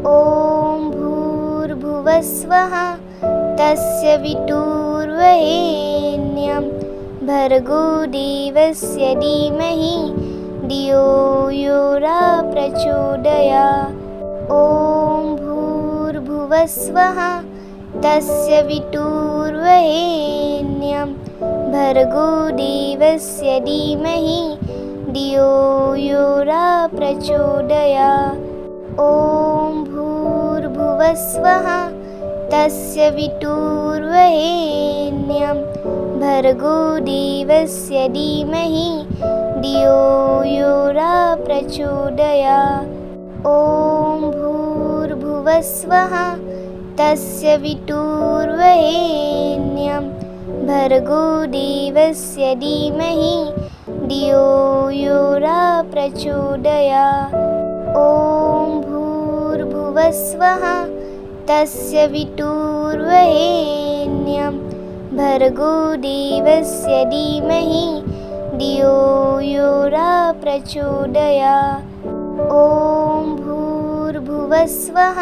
ॐ भूर्भुवस्वः तस्य वितुर्वरेण्यं भर्गो देवस्य धीमहि धियो यो न प्रचोदयात्। ॐ भूर्भुवस्वः तस्य वितुर्वरेण्यं भर्गो देवस्य धीमहि धियो यो न प्रचोदयात्। ॐ भूर्भुवस्वः तस्य वितुर्वरेण्यं भर्गो देवस्य धीमहि धियो यो न प्रचोदयात्। ॐ भूर्भुवस्वः तस्य वितुर्वरेण्यं भर्गो देवस्य धीमहि धियो यो न प्रचोदयात्। ॐ भूर्भुवस्वः तस्य वितुर्वरेण्यं भर्गो देवस्य धीमहि धियो यो न प्रचोदयात्। ॐ भूर्भुवस्वः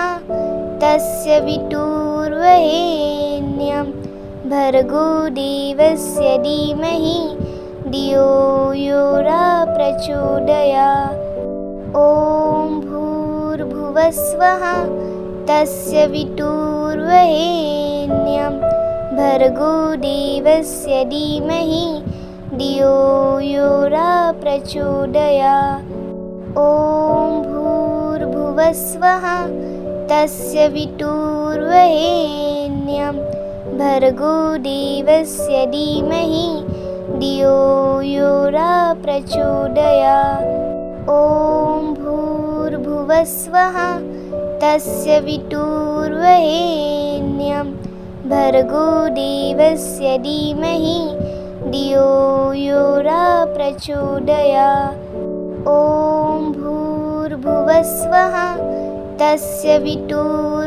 तस्य वितुर्वरेण्यं भर्गो देवस्य धीमहि धियो यो न प्रचोदयात्। ॐ भूर्भुवस्वः तस्य वितुर्वरेण्यं भर्गो देवस्य धीमहि धियो यो न प्रचोदयात्। ॐ भूर्भुवस्वः तस्य वितुर्वरेण्यं भर्गो देवस्य धीमहि धियो यो न प्रचोदयात्। ॐ भूर्भुवस्वः तस्य वितुर्वरेण्यं भर्गो देवस्य धीमहि धियो यो न प्रचोदयात्। ॐ भूर्भुवस्वः तस्य वितुर्वरेण्यं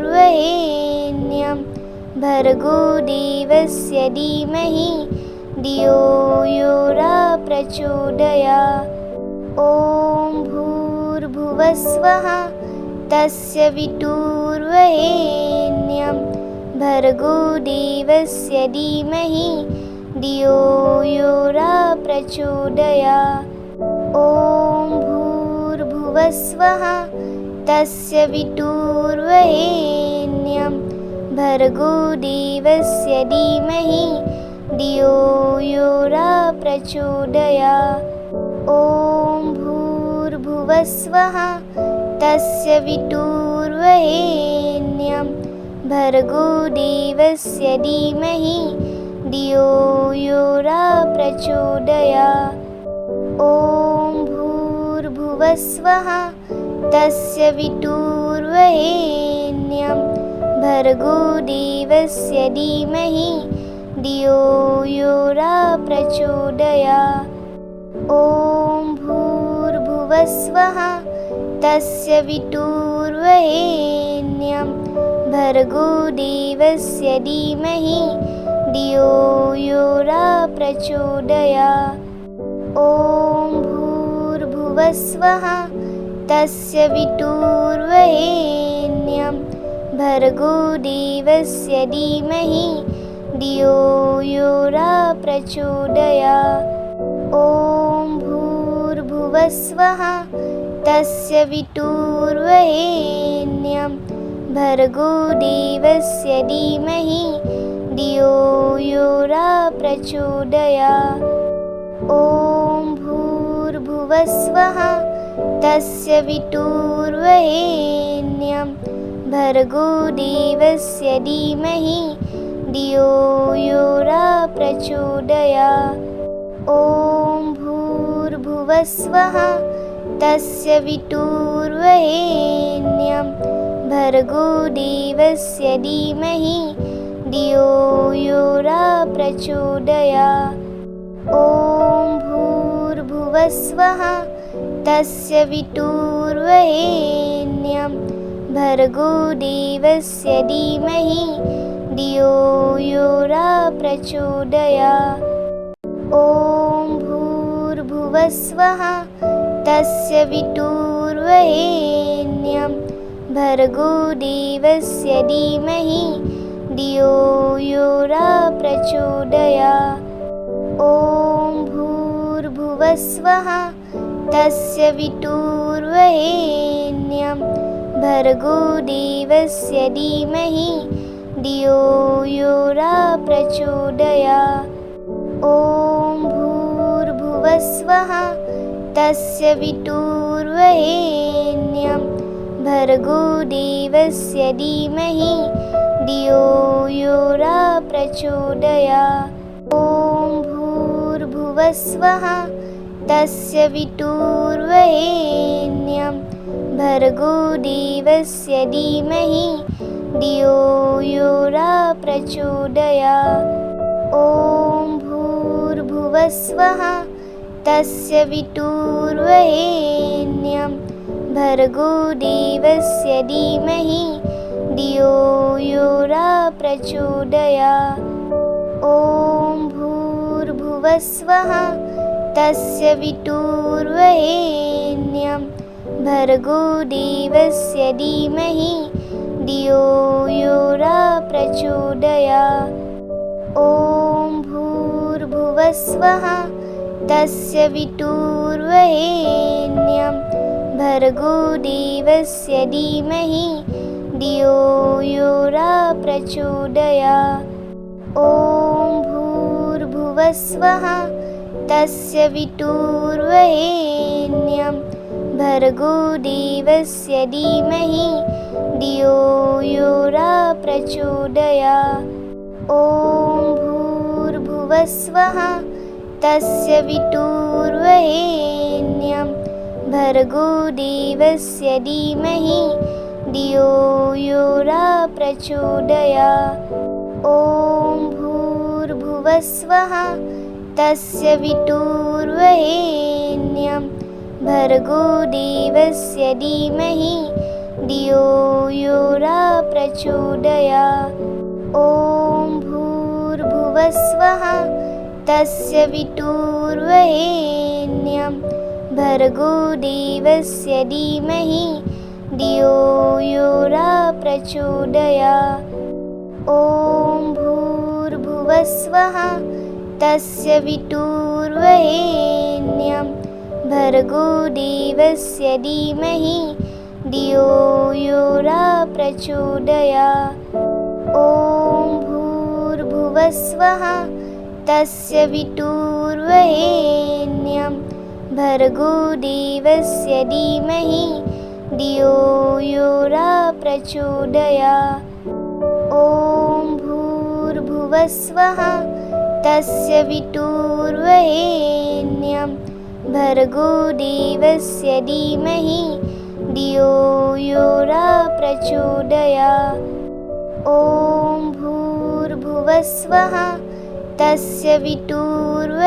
भर्गो देवस्य धीमहि धियो यो न प्रचोदयात्। ॐ भूर्भुवस्वः तस्य वितुर्वरेण्यं भर्गो देवस्य धीमहि धियो यो न प्रचोदयात्। ॐ भूर्भुवस्वः तस्य वितुर्वरेण्यं भर्गो देवस्य धीमहि धियो यो न प्रचोदयात्। ॐ भूर्भुवस्वः तस्य वितुर्वरेण्यं भर्गो देवस्य धीमहि धियो यो न प्रचोदयात्। ॐ भूर्भुवस्वः तस्य वितुर्वरेण्यं भर्गो देवस्य धीमहि धियो यो न प्रचोदयात्। ॐ भूर्भुवस्वः तस्य वितुर्वरेण्यं भर्गो देवस्य धीमहि धियो यो न प्रचोदयात्। ॐ भूर्भुवस्वः तस्य वितुर्वरेण्यं भर्गो देवस्य धीमहि धियो यो न प्रचोदयात्। ॐ भूर्भुवस्वः तस्य वितुर्वरेण्यं भर्गो देवस्य धीमहि धियो यो न प्रचोदयात्। ॐ भूर्भुवस्वः तस्य वितुर्वरेण्यं भर्गो देवस्य धीमहि धियो यो न प्रचोदयात्। ॐ भूर्भुवस्वः तस्य वितुर्वरेण्यं भर्गो देवस्य धीमहि धियो यो न प्रचोदयात्। ॐ भूर्भुवस्वः तस्य वितुर्वरेण्यं भर्गो देवस्य धीमहि धियो यो न प्रचोदयात्। ॐ भूर्भुवस्वः तस्य वितुर्वरेण्यं भर्गो देवस्य धीमहि धियो यो न प्रचोदयात्। ॐ भूर्भुवस्वः तस्य वितुर्वरेण्यं भर्गो देवस्य धीमहि धियो यो न प्रचोदयात्। ॐ भूर्भुवस्वः तस्य वितुर्वरेण्यं भर्गो देवस्य धीमहि धियो यो न प्रचोदयात्। ॐ भूर्भुवस्वः तस्य वितुर्वरेण्यं भर्गो देवस्य धीमहि धियो यो न प्रचोदयात्। ॐ भूर्भुवस्वः तस्य वितुर्वरेण्यं भर्गो देवस्य धीमहि धियो यो न प्रचोदयात्। ॐ भूर्भुवस्वः तस्य वितुर्वरेण्यं भर्गो देवस्य धीमहि धियो यो न प्रचोदयात्। ॐ भूर्भुवस्वः तस्य वितुर्वरेण्यं भर्गो देवस्य धीमहि धियो यो न प्रचोदयात्। ॐ भूर्भुवस्वः तस्य वितुर्वरेण्यं भर्गो देवस्य धीमहि धियो यो न प्रचोदयात्। ॐ भूर्भुवस्वः तस्य वितुर्वरेण्यं भर्गो देवस्य धीमहि धियो यो न प्रचोदयात्। ॐ भूर्भुवस्वः तस्य वितुर्वरेण्यं भर्गो देवस्य धीमहि धियो यो न प्रचोदयात्। ॐ भूर्भुवस्वः तस्य वितुर्वरेण्यं भर्गो देवस्य धीमहि धियो यो न प्रचोदयात्। ॐ भूर्भुवस्वः तस्य वितुर्वरेण्यं भर्गो देवस्य धीमहि धियो यो न प्रचोदयात्। ॐ भूर्भुवस्वः तस्य वितुर्वरेण्यं भर्गो देवस्य धीमहि धियो यो न प्रचोदयात्। ॐ भूर्भुवस्वः तस्य वितुर्वरेण्यं भर्गो देवस्य धीमहि धियो यो न प्रचोदयात्। ॐ भूर्भुवस्वः तस्य वितुर्वरेण्यं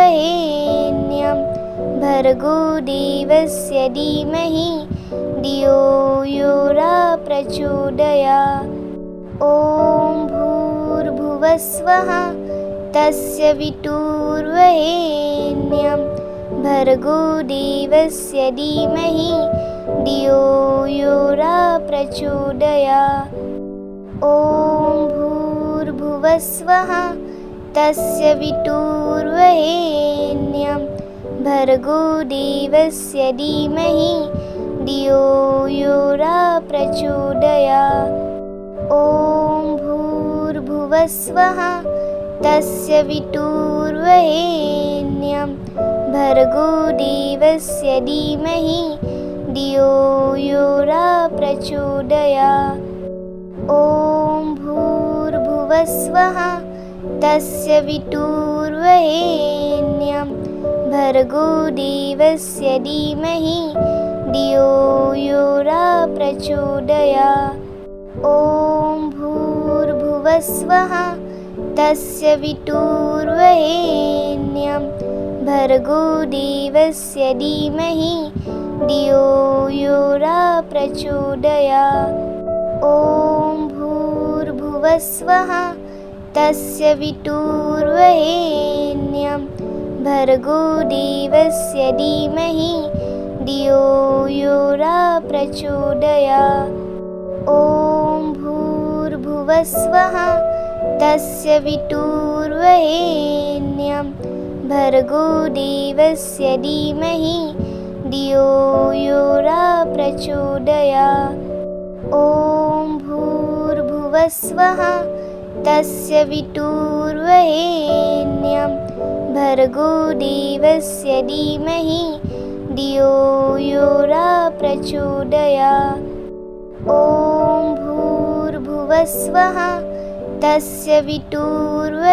भर्गो देवस्य धीमहि धियो यो न प्रचोदयात्। ॐ भूर्भुवस्वः तस्य वितुर्वरेण्यं भर्गो देवस्य धीमहि धियो यो न प्रचोदयात्। ॐ भूर्भुवस्वः तस्य वितुर्वरेण्यं भर्गो देवस्य धीमहि धियो यो न प्रचोदयात्। ॐ भूर्भुवस्वः तस्य वितुर्वरेण्यं भर्गो देवस्य धीमहि धियो यो न प्रचोदयात्। ॐ भूर्भुवस्वः तस्य वितुर्वरेण्यं भर्गो देवस्य धीमहि धियो यो न प्रचोदयात्। ॐ भूर्भुवस्वः तस्य वितुर्वरेण्यं भर्गो देवस्य धीमहि धियो यो न प्रचोदयात्। ॐ भूर्भुवस्वः तस्य वितुर्वरेण्यं भर्गो देवस्य धीमहि धियो यो न प्रचोदयात्। ॐ भूर्भुवस्वः तस्य वितुर्वरेण्यं भर्गो देवस्य धीमहि धियो यो न प्रचोदयात्। ॐ भूर्भुवस्वः तस्य वितुर्वरेण्यं भर्गो देवस्य धीमहि धियो यो न प्रचोदयात्। ॐ भूर्भुवस्वः तस्य वितुर्वरेण्यं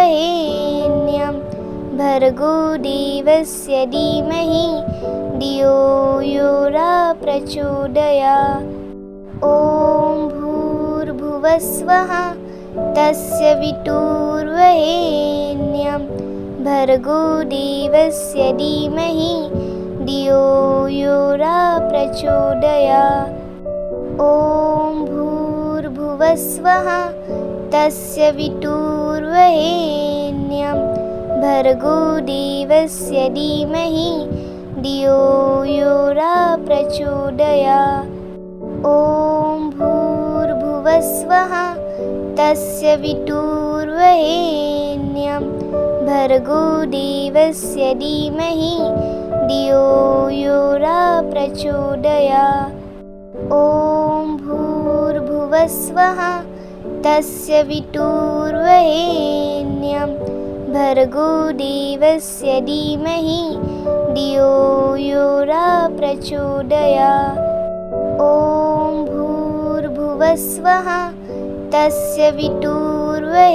भर्गो देवस्य धीमहि धियो यो न प्रचोदयात्। ॐ भूर्भुवस्वः तस्य वितुर्वरेण्यं भर्गो देवस्य धीमहि धियो यो न प्रचोदयात्। ॐ भूर्भुवस्वः तस्य वितुर्वरेण्यं भर्गो देवस्य धीमहि धियो यो न प्रचोदयात्। ॐ भूर्भुवस्वः तस्य वितुर्वरेण्यं भर्गो देवस्य धीमहि धियो यो न प्रचोदयात्। ॐ भूर्भुवस्वः तस्य वितुर्वरेण्यं भर्गो देवस्य धीमहि धियो यो न प्रचोदयात्। ॐ भूर्भुवस्वः तस्य वितुर्वरेण्यं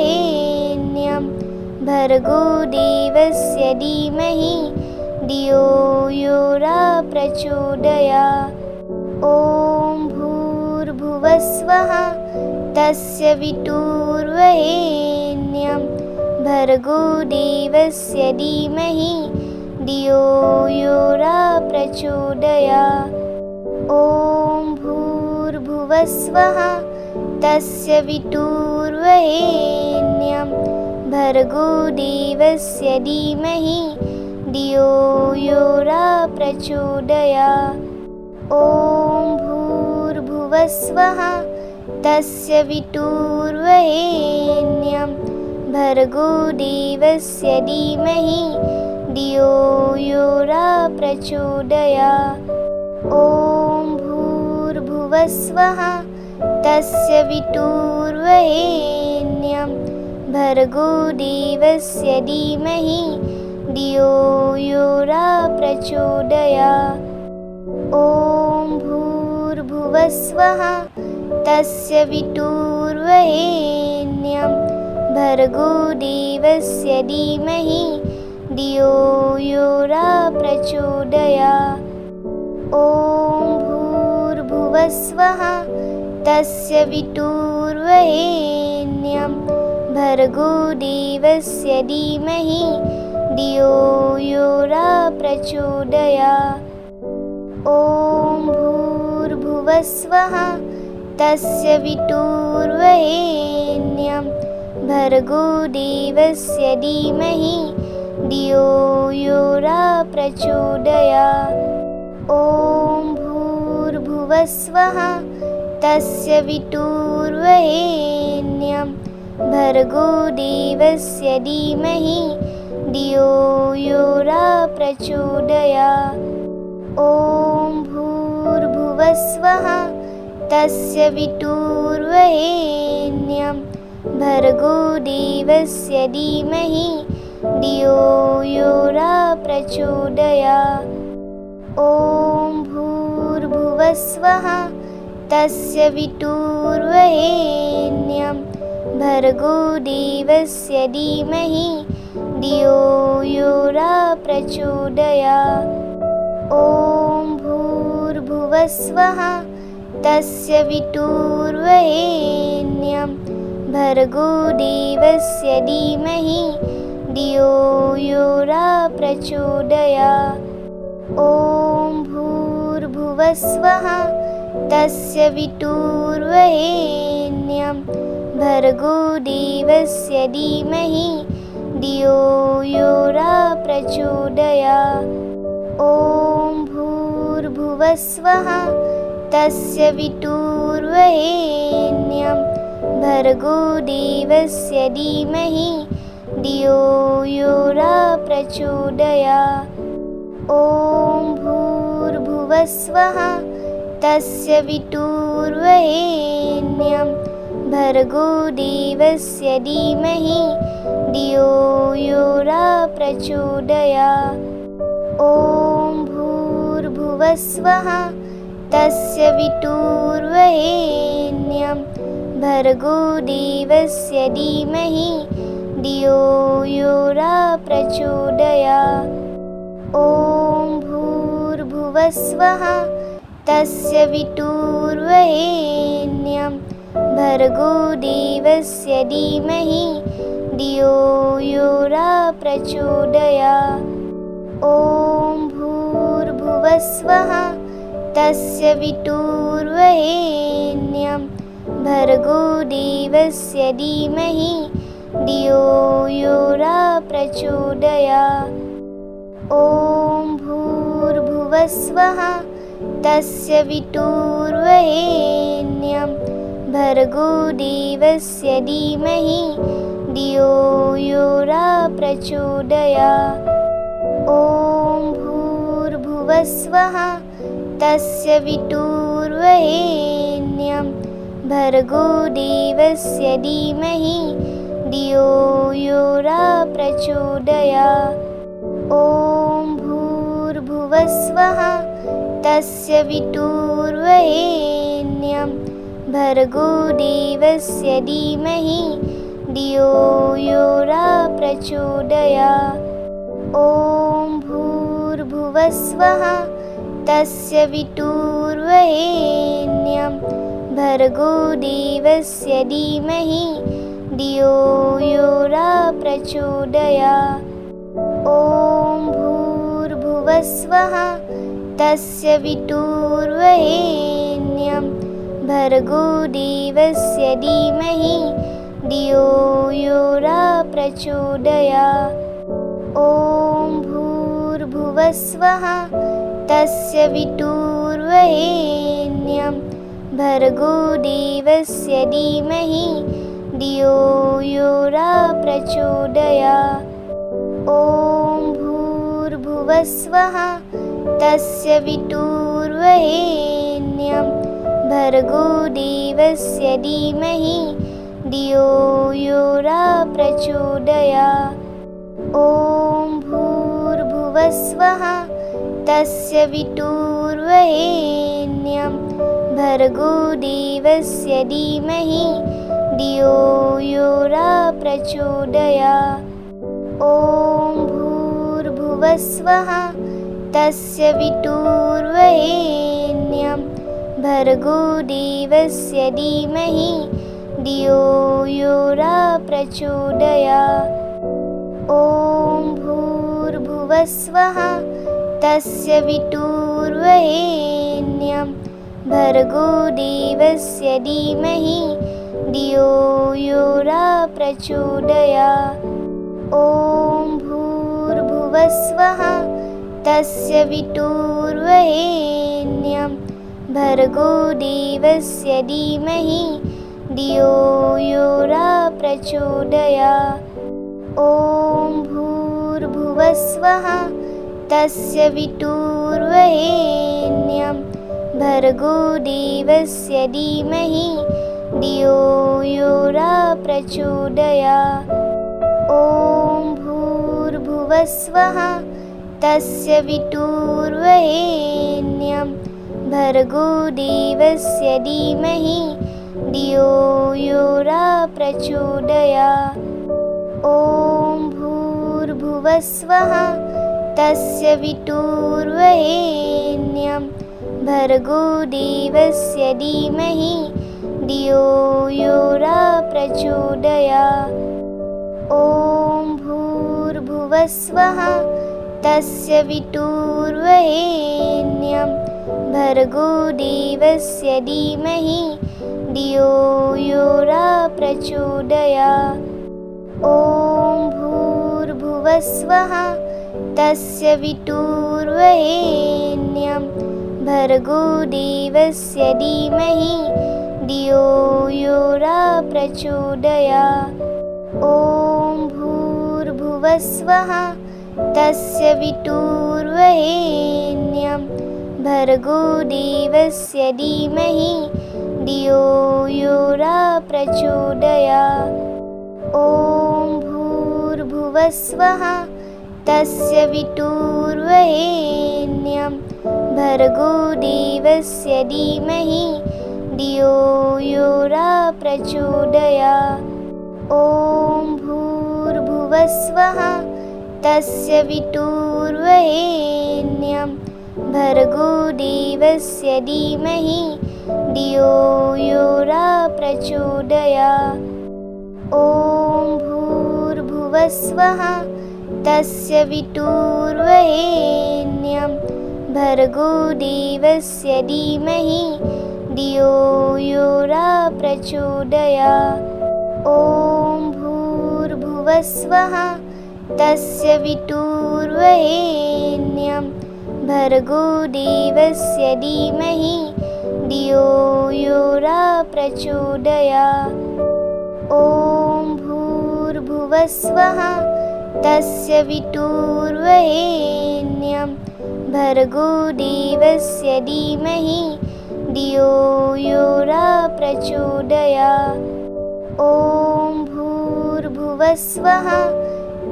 भर्गो देवस्य धीमहि धियो यो न प्रचोदयात्। ॐ भूर्भुवस्वः तस्य वितुर्वरेण्यं भर्गो देवस्य धीमहि धियो यो न प्रचोदयात्। ॐ भूर्भुवस्वः तस्य वितुर्वरेण्यं भर्गो देवस्य धीमहि धियो यो न प्रचोदयात्। ॐ भूर्भुवस्वः तस्य वितुर्वरेण्यं भर्गो देवस्य धीमहि धियो यो न प्रचोदयात्। ॐ भूर्भुवस्वः तस्य वितुर्वरेण्यं भर्गो देवस्य धीमहि धियो यो न प्रचोदयात्। ॐ भूर्भुवस्वः तस्य वितुर्वरेण्यं भर्गो देवस्य धीमहि धियो यो न प्रचोदयात्। ॐ भूर्भुवस्वः तस्य वितुर्वरेण्यं भर्गो देवस्य धीमहि धियो यो न प्रचोदयात्। ॐ भूर्भुवस्वः तस्य वितुर्वरेण्यं भर्गो देवस्य धीमहि धियो यो न प्रचोदयात्। ॐ भूर्भुवस्वः तस्य वितुर्वरेण्यं भर्गो देवस्य धीमहि धियो यो न प्रचोदयात्। ॐ भूर्भुवस्वः तस्य वितुर्वरेण्यं भर्गो देवस्य धीमहि धियो यो न प्रचोदयात्। ॐ भूर्भुवस्वः तस्य वितुर्वरेण्यं भर्गो देवस्य धीमहि धियो यो न प्रचोदयात्। ॐ भूर्भुवस्वः तस्य वितुर्वरेण्यं भर्गो देवस्य धीमहि धियो यो न प्रचोदयात्। ॐ भूर्भुवस्वः तस्य वितुर्वरेण्यं भर्गो देवस्य धीमहि धियो यो न प्रचोदयात्। ॐ भूर्भुवस्वः तस्य वितुर्वरेण्यं विटुर्वरेण्यं भर्गो देवस्य धीमहि धियो यो न प्रचोदयात्। ॐ भूर्भुवस्वः तस्य विटुर्वरेण्यं भर्गो देवस्य धीमहि धियो यो न प्रचोदयात्। ॐ भूर्भुवस्वः तस्य विटुर्वरेण्यं भर्गो देवस्य धीमहि धियो यो न प्रचोदयात्। ॐ भूर्भुवस्वः तस्य विटुर्वरेण्यं भर्गो देवस्य धीमहि धियो यो न प्रचोदयात्। ॐ भूर्भुवस्वः तस्य विटुर्वरेण्यं भर्गो देवस्य धीमहि धियो यो न प्रचोदयात्। ॐ भूर्भुवस्वः तस्य विटुर्वरेण्यं भर्गो देवस्य धीमहि धियो यो न प्रचोदयात्। ॐ भूर्भुवस्वः तस्य विटुर्वरेण्यं भर्गो देवस्य धीमहि धियो यो न प्रचोदयात्। ॐ भूर्भुवस्वः तस्य विटुर्वरेण्यं भर्गो देवस्य धीमहि धियो यो न प्रचोदयात्। ॐ भूर्भुवस्वः तस्य विटुर्वरेण्यं भर्गो देवस्य धीमहि धियो यो न प्रचोदयात्। ॐ भूर्भुवस्वः तस्य विटुर्वरेण्यं भर्गो देवस्य धीमहि धियो यो न प्रचोदयात्। ॐ भूर्भुवस्वः तस्य विटुर्वरेण्यं भर्गो देवस्य धीमहि धियो यो न प्रचोदयात्। ॐ भूर्भुवस्वः तस्य विटुर्वरेण्यं भर्गो देवस्य धीमहि धियो यो न प्रचोदयात्। ॐ भूर्भुवस्वः तस्य विटुर्वरेण्यं भर्गो देवस्य धीमहि धियो यो न प्रचोदयात्। ॐ भूर्भुवस्वः तस्य विटुर्वरेण्यं भर्गो देवस्य धीमहि धियो यो न प्रचोदयात्। ॐ भूर्भुवस्वः तस्य विटुर्वरेण्यं भर्गो देवस्य धीमहि धियो यो न प्रचोदयात्। ॐ भूर्भुवस्वः तस्य विटुर्वरेण्यं भर्गो देवस्य धीमहि धियो यो न प्रचोदयात्। ॐ भूर्भुवस्वः तस्य विटुर्वरेण्यं भर्गो देवस्य धीमहि धियो यो न प्रचोदयात्। ॐ भूर्भुवस्वः तस्य विटुर्वरेण्यं भर्गो देवस्य धीमहि धियो यो न प्रचोदयात्। ॐ भूर्भुवस्वः तस्य विटुर्वरेण्यं भर्गो देवस्य धीमहि धियो यो न प्रचोदयात्। ॐ भूर्भुवस्वः तस्य विटुर्वरेण्यं भर्गो देवस्य धीमहि धियो यो न प्रचोदयात्। ॐ भूर्भुवस्वः तस्य विटुर्वरेण्यं भर्गो देवस्य धीमहि धियो यो न प्रचोदयात्। ॐ भूर्भुवस्वः तस्य वितुर्वरेण्यं भर्गो देवस्य धीमहि धियो यो न प्रचोदयात्। ॐ भूर्भुवस्वः तस्य वितुर्वरेण्यं भर्गो देवस्य धीमहि धियो यो न प्रचोदयात्। ॐ भूर्भुवस्वः तस्य वितुर्वरेण्यं भर्गो देवस्य धीमहि धियो यो न प्रचोदयात्। ॐ भूर्भुवस्वः तस्य वितुर्वरेण्यं भर्गो देवस्य धीमहि धियो यो न प्रचोदयात्। ॐ भूर्भुवस्वः तस्य वितुर्वरेण्यं भर्गो देवस्य धीमहि धियो यो न प्रचोदयात्। ॐ भूर्भुवस्वः तस्य वितुर्वरेण्यं भर्गो देवस्य धीमहि धियो यो न प्रचोदयात्। ॐ भूर्भुवस्वः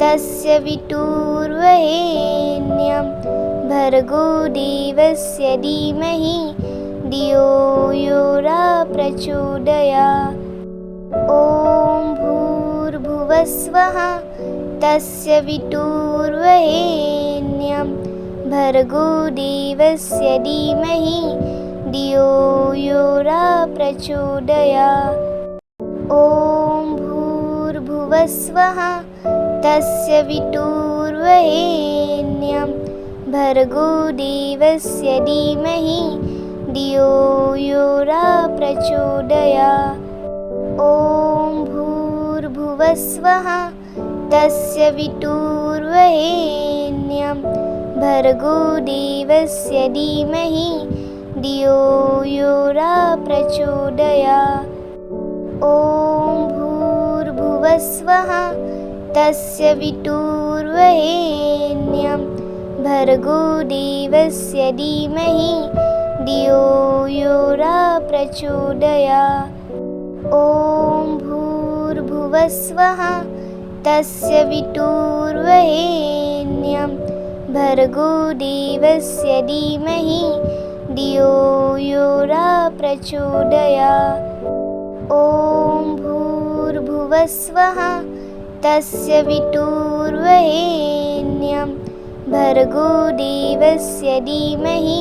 तस्य वितुर्वरेण्यं भर्गो देवस्य धीमहि धियो यो न प्रचोदयात्। ॐ भूर्भुवस्वः तस्य वितुर्वरेण्यं भर्गो देवस्य धीमहि धियो यो न प्रचोदयात्। ॐ भूर्भुवस्वः तस्य वितुर्वरेण्यं भर्गो देवस्य धीमहि धियो यो न प्रचोदयात्। ॐ भूर्भुवस्वः तस्य वितुर्वरेण्यं भर्गो देवस्य धीमहि धियो यो न प्रचोदयात्। ॐ भूर्भुवस्वः तस्य वितुर्वरेण्यं भर्गो देवस्य धीमहि धियो यो न प्रचोदयात्। ॐ भूर्भुवस्वः तस्य वितुर्वरेण्यं भर्गो देवस्य धीमहि धियो यो न प्रचोदयात्। ॐ भूर्भुवस्वः तस्य वितुर्वरेण्यं भर्गो देवस्य धीमहि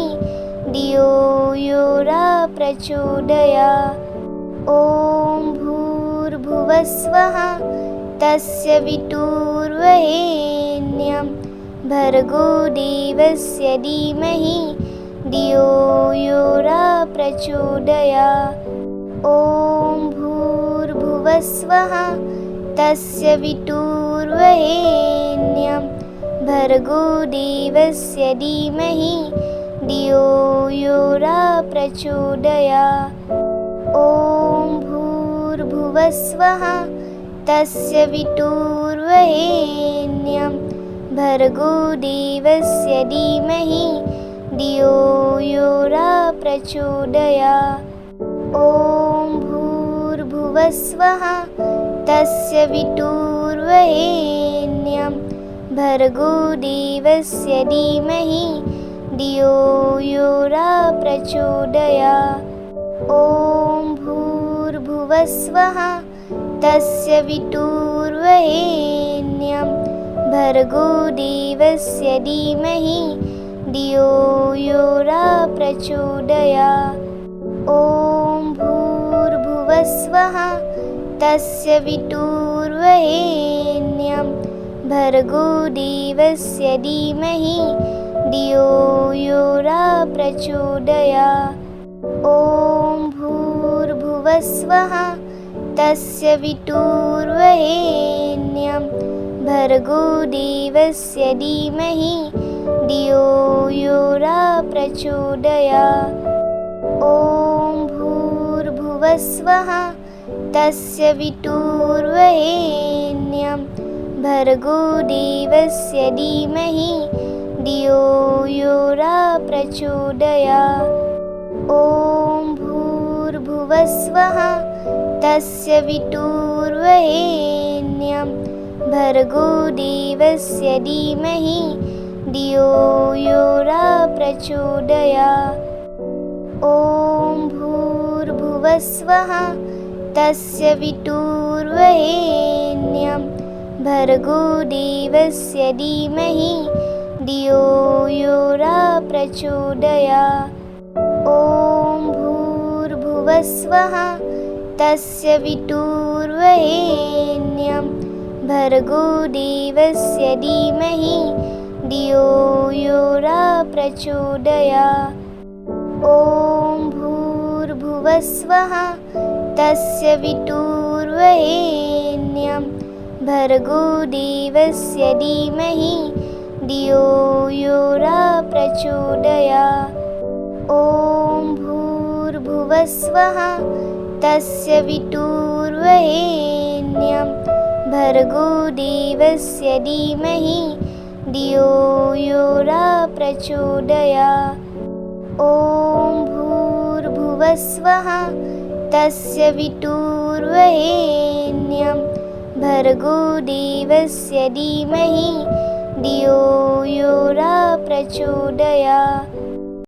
धियो यो न प्रचोदयात्। ॐ भूर्भुवस्वः तस्य वितुर्वरेण्यं भर्गो देवस्य धीमहि धियो यो न प्रचोदयात्। ॐ भूर्भुवस्वः तस्य वितुर्वरेण्यं भर्गो देवस्य धीमहि धियो यो न प्रचोदयात्। ॐ भूर्भुवस्वः तस्य वितुर्वरेण्यं भर्गो देवस्य धीमहि धियो यो न प्रचोदयात्। ॐ भूर्भुवस्वः तस्य वितुर्वरेण्यं भर्गो देवस्य धीमहि धियो यो न प्रचोदयात्। ॐ भूर्भुवस्वः तस्य वितुर्वरेण्यं भर्गो देवस्य धीमहि धियो यो न प्रचोदयात्। ॐ भूर्भुवस्वः तस्य वितुर्वरेण्यं भर्गो देवस्य धीमहि धियो यो न प्रचोदयात्। ॐ भूर्भुवस्वः तस्य वितुर्वरेण्यं भर्गो देवस्य धीमहि धियो यो न प्रचोदयात्। ॐ भूर्भुवस्वः भूर्भुवस्वः तस्य वितुर्वरेण्यं भर्गो देवस्य धीमहि धियो यो न प्रचोदयात्। ॐ भूर्भुवस्वः तस्य वितुर्वरेण्यं भर्गो देवस्य धीमहि धियो यो न प्रचोदयात्। ॐ भूर्भुवस्वः तस्य वितुर्वरेण्यं भर्गो देवस्य धीमहि धियो यो न प्रचोदयात्। ॐ भूर्भुवस्वः तस्य वितुर्वरेण्यं भर्गो देवस्य धीमहि धियो यो न प्रचोदयात्। ॐ भूर्भुवस्वः तस्य वितुर्वरेण्यं भर्गो देवस्य धीमहि धियो यो न प्रचोदयात्। ॐ भूर्भुवस्वः तस्य वितुर्वरेण्यं भर्गो देवस्य धीमहि धियो यो न प्रचोदयात्। ॐ भूर्भुवस्वः तस्य वितुर्वरेण्यं भर्गो देवस्य धीमहि धियो यो न प्रचोदयात्।